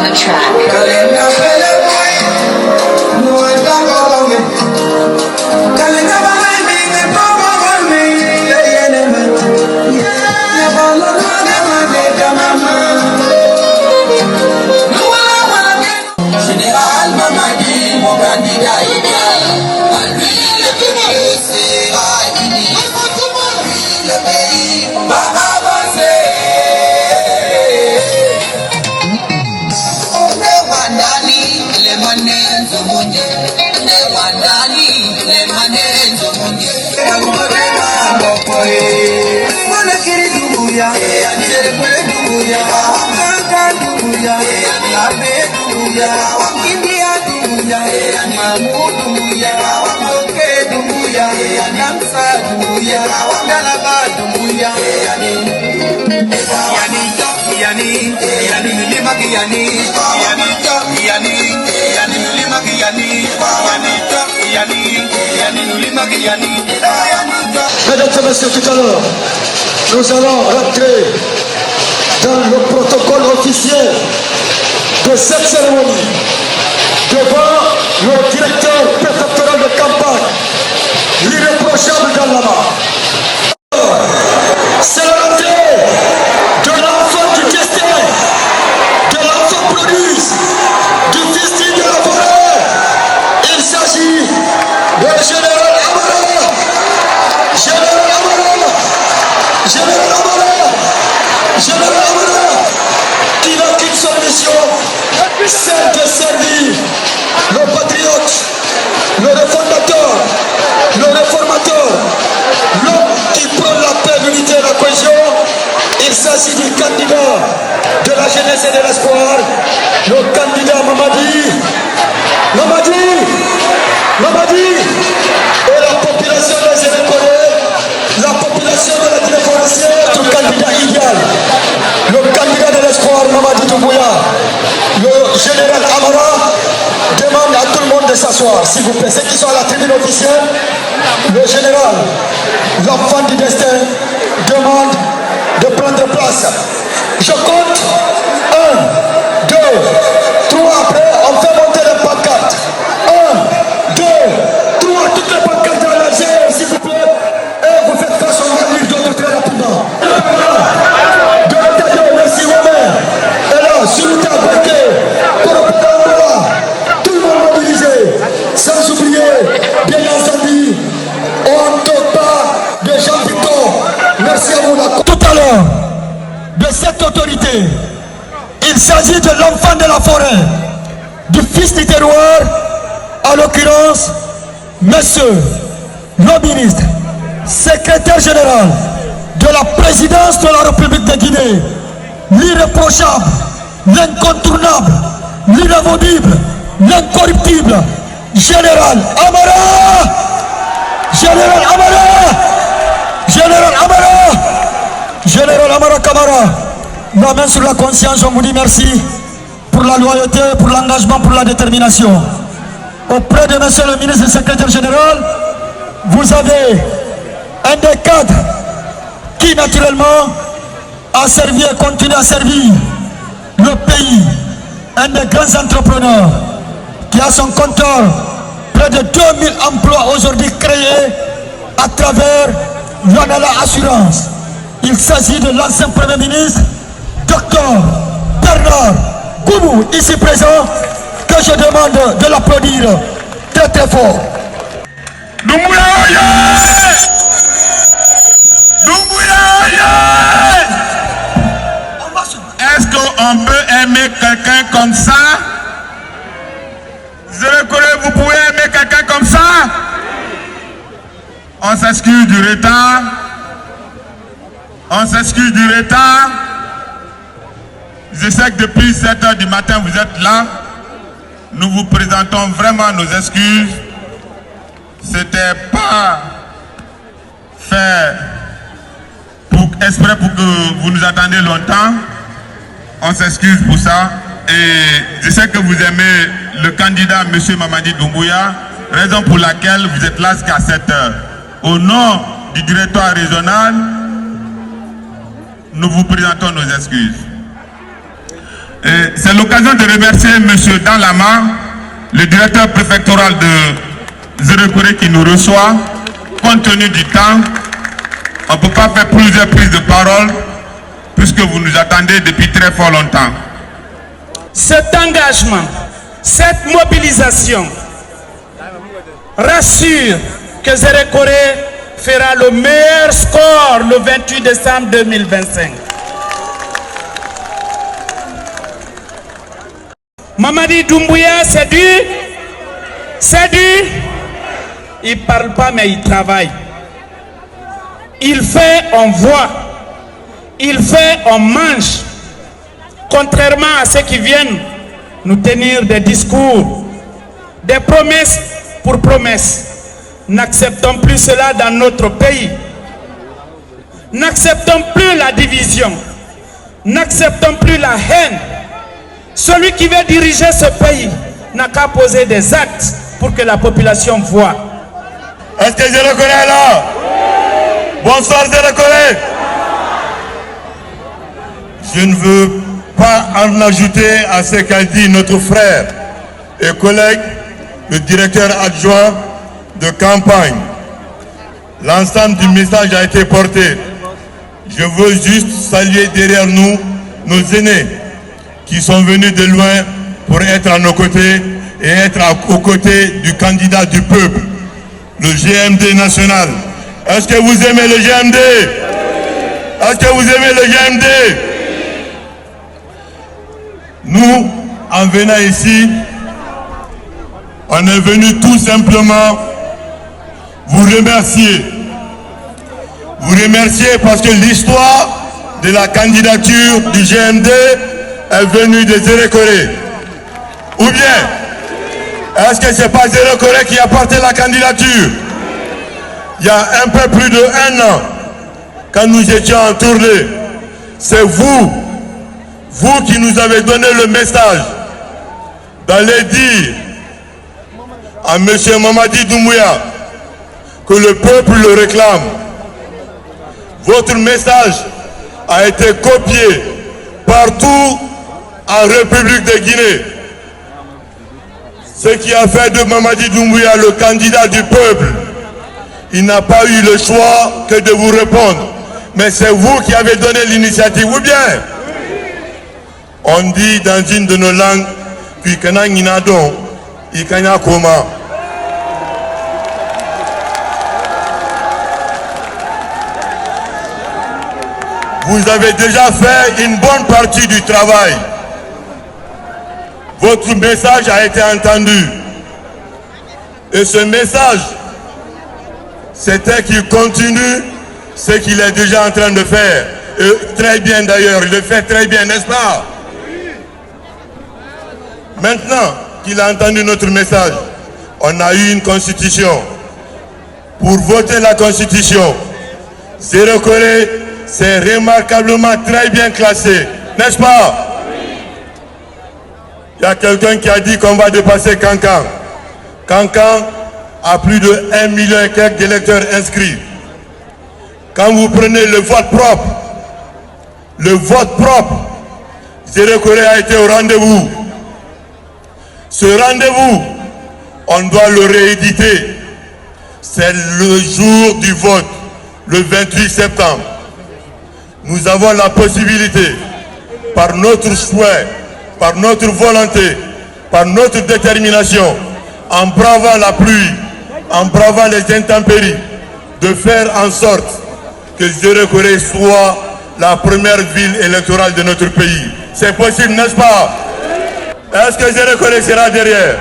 the track. Mesdames et messieurs, tout à l'heure, nous allons rentrer dans le protocole officiel de cette cérémonie devant le directeur préfectoral de campagne, l'irréprochable d'Allama. C'est la rentrée de l'enfant du destin, de l'enfant prodige, du fils de la forêt. Il s'agit de général Amara. Général Amara, Général Amara, Général Amara, qui n'a qu'une seule mission, celle de servir le patriote, le refondateur, le réformateur, l'homme qui prend la paix, l'unité et la cohésion. Il s'agit du candidat de la jeunesse et de l'espoir, le candidat Mamadi. Et la population les reconnaît, la population de la Guinée forestière, le candidat idéal, le candidat de l'espoir Mamadi Doumbouya. Le général Amara demande à tout le monde de s'asseoir, s'il vous plaît. Ceux qui sont à la tribune officielle, le général, l'enfant du destin, demande de prendre place. Je compte 1, 2, 3, après on fait monter les pancartes. 1, 2, 3, toutes les pancartes dans la GR, s'il vous plaît. Et vous faites face, on va lire d'autres très rapidement. Merci Romain. Et là, Sulta Baké, tout le monde mobilisé. Sans oublier, bien entendu, on ne toque pas de Jean Piton. Merci à vous. Tout à l'heure, de cette autorité, il s'agit de l'enfant de la forêt, du fils du terroir, en l'occurrence, monsieur le ministre, secrétaire général de la présidence de la République de Guinée, l'irréprochable, l'incontournable, l'inamovible, l'incorruptible, général Amara! Général Amara! Général Amara! Général Amara Kamara, la main sur la conscience, on vous dit merci pour la loyauté, pour l'engagement, pour la détermination. Auprès de monsieur le ministre et secrétaire général, vous avez un des cadres qui naturellement a servi et continue à servir le pays, un des grands entrepreneurs qui a son compteur près de 2000 emplois aujourd'hui créés à travers l'Anala Assurance. Il s'agit de l'ancien Premier ministre, Dr Bernard Goubou, ici présent, que je demande de l'applaudir très très fort. Est-ce qu'on peut aimer quelqu'un comme ça? Je reconnais, vous pouvez aimer quelqu'un comme ça? On s'excuse du retard. On s'excuse du retard. Je sais que depuis 7 h du matin, vous êtes là. Nous vous présentons vraiment nos excuses. C'était pas fait exprès pour que vous nous attendiez longtemps. On s'excuse pour ça. Et je sais que vous aimez le candidat M. Mamadi Doumbouya, raison pour laquelle vous êtes là jusqu'à 7 h. Au nom du directoire régional, nous vous présentons nos excuses. C'est l'occasion de remercier M. Danlama, le directeur préfectoral de Zéro-Corée qui nous reçoit. Compte tenu du temps, on ne peut pas faire plusieurs prises de parole puisque vous nous attendez depuis très fort longtemps. Cet engagement, cette mobilisation rassure que Zéro-Corée fera le meilleur score le 28 décembre 2025. Mamadi Doumbouya, c'est du. Il ne parle pas, mais il travaille. Il fait, on voit. Il fait, on mange. Contrairement à ceux qui viennent nous tenir des discours, des promesses pour promesses. N'acceptons plus cela dans notre pays. N'acceptons plus la division. N'acceptons plus la haine. Celui qui veut diriger ce pays n'a qu'à poser des actes pour que la population voie. Est-ce que Zéro-Corée est là? Bonsoir Zéro-Corée. Je ne veux pas en ajouter à ce qu'a dit notre frère et collègue, le directeur adjoint de campagne. L'ensemble du message a été porté. Je veux juste saluer derrière nous nos aînés qui sont venus de loin pour être à nos côtés et être aux côtés du candidat du peuple, le GMD national. Est-ce que vous aimez le GMD? Est-ce que vous aimez le GMD? Nous, en venant ici, on est venu tout simplement vous remercier. Vous remercier parce que l'histoire de la candidature du GMD est venue de Zéro-Corée. Ou bien, est-ce que ce n'est pas Zéro-Corée qui a porté la candidature? Il y a un peu plus de 1 an, quand nous étions en tournée, c'est vous qui nous avez donné le message d'aller dire à M. Mamadi Doumbouya que le peuple le réclame. Votre message a été copié partout en République de Guinée. Ce qui a fait de Mamadi Doumbouya le candidat du peuple. Il n'a pas eu le choix que de vous répondre. Mais c'est vous qui avez donné l'initiative, ou bien? On dit dans une de nos langues, vous avez déjà fait une bonne partie du travail. Votre message a été entendu. Et ce message, c'était qu'il continue ce qu'il est déjà en train de faire. Et très bien d'ailleurs, il le fait très bien, n'est-ce pas? Maintenant qu'il a entendu notre message, on a eu une constitution. Pour voter la constitution, Zéro-Corée, c'est remarquablement très bien classé, n'est-ce pas? Il y a quelqu'un qui a dit qu'on va dépasser Cancan. Cancan a plus de 1 million et quelques d'électeurs inscrits. Quand vous prenez le vote propre, Zéro-Corée a été au rendez-vous. Ce rendez-vous, on doit le rééditer. C'est le jour du vote, le 28 septembre. Nous avons la possibilité, par notre souhait, par notre volonté, par notre détermination, en bravant la pluie, en bravant les intempéries, de faire en sorte que Zéro-Corée soit la première ville électorale de notre pays. C'est possible, n'est-ce pas? Est-ce que Zéro-Corée sera derrière?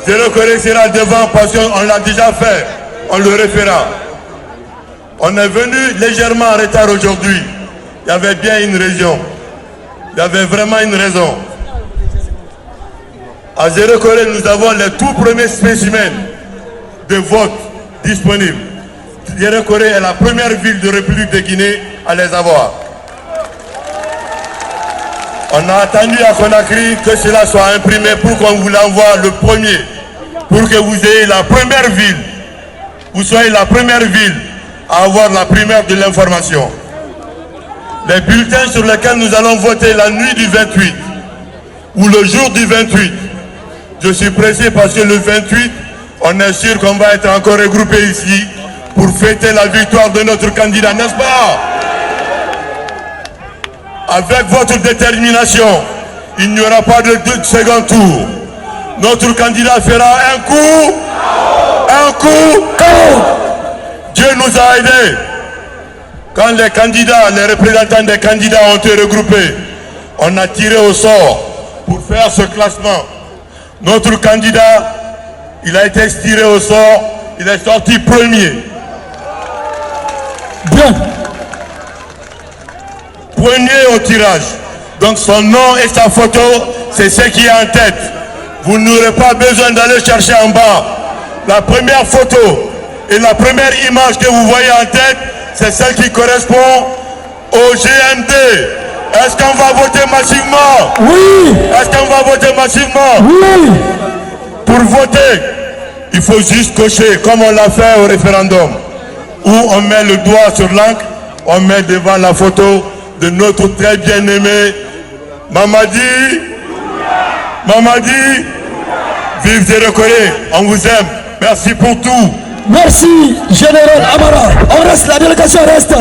Zéro-Corée sera devant parce qu'on l'a déjà fait. On le refera. On est venu légèrement en retard aujourd'hui. Il y avait bien une raison. Il y avait vraiment une raison. À Zéro-Corée, nous avons les tout premiers spécimens de vote disponibles. Zéro-Corée est la première ville de République de Guinée à les avoir. On a attendu à Conakry que cela soit imprimé pour qu'on vous l'envoie le premier. Pour que vous ayez la première ville. Vous soyez la première ville à avoir la primaire de l'information. Les bulletins sur lesquels nous allons voter la nuit du 28 ou le jour du 28. Je suis pressé parce que le 28, on est sûr qu'on va être encore regroupés ici pour fêter la victoire de notre candidat, n'est-ce pas? Avec votre détermination, il n'y aura pas de second tour. Notre candidat fera un coup. Dieu nous a aidés. Quand les candidats, les représentants des candidats ont été regroupés, on a tiré au sort pour faire ce classement. Notre candidat, il a été tiré au sort, il est sorti premier. Bien. Premier au tirage. Donc son nom et sa photo, c'est ce qui est en tête. Vous n'aurez pas besoin d'aller chercher en bas. La première photo et la première image que vous voyez en tête, c'est celle qui correspond au GMD. Est-ce qu'on va voter massivement? Oui. Est-ce qu'on va voter massivement? Oui. Pour voter, il faut juste cocher, comme on l'a fait au référendum, où on met le doigt sur l'encre, on met devant la photo de notre très bien-aimé Mamadi. Mamadi, vive Zéro-Corée, on vous aime. Merci pour tout. Merci, Général Amara. On reste, la délégation reste.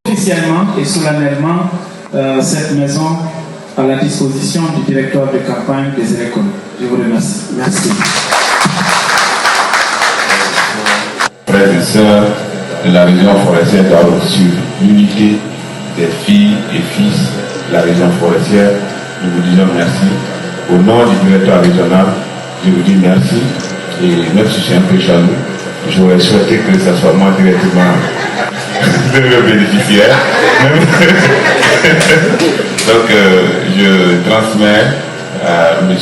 Officiellement et solennellement, cette maison à la disposition du directeur de campagne des élections. Je vous remercie. Merci. Frères et sœurs de la région forestière d'Aro, sur l'unité des filles et fils de la région forestière, nous vous disons merci. Au nom du directeur régional, je vous dis merci. Et même si je suis un peu jaloux, j'aurais souhaité que ce soit moi directement le bénéficiaire. Donc je transmets à M.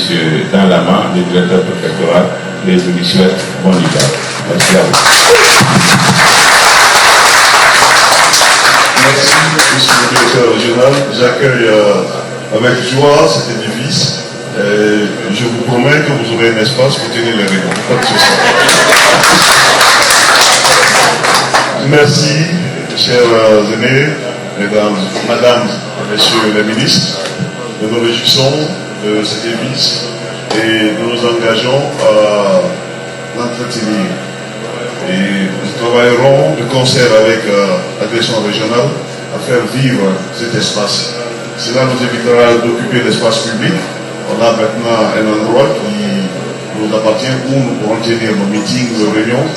Danlama, le directeur préfectoral, et je lui souhaite bon hiver. Merci à vous. Merci, monsieur le directeur régional. J'accueille avec joie cet édifice. Je vous promets que vous aurez un espace pour tenir les réunions. Pas de souci. Merci, chers aînés, mesdames, madame, messieurs les ministres. Nous nous réjouissons de cet édifice et nous nous engageons à l'entretenir. Et nous travaillerons de concert avec la direction régionale à faire vivre cet espace. Cela nous évitera d'occuper l'espace public. On a maintenant un endroit qui nous appartient où nous pourrons tenir nos meetings, nos réunions,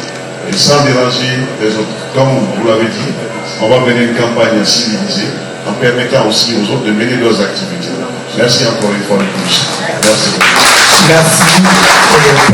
et sans déranger les autres. Comme vous l'avez dit, on va mener une campagne civilisée en permettant aussi aux autres de mener leurs activités. Merci encore une fois de plus. Merci. Merci.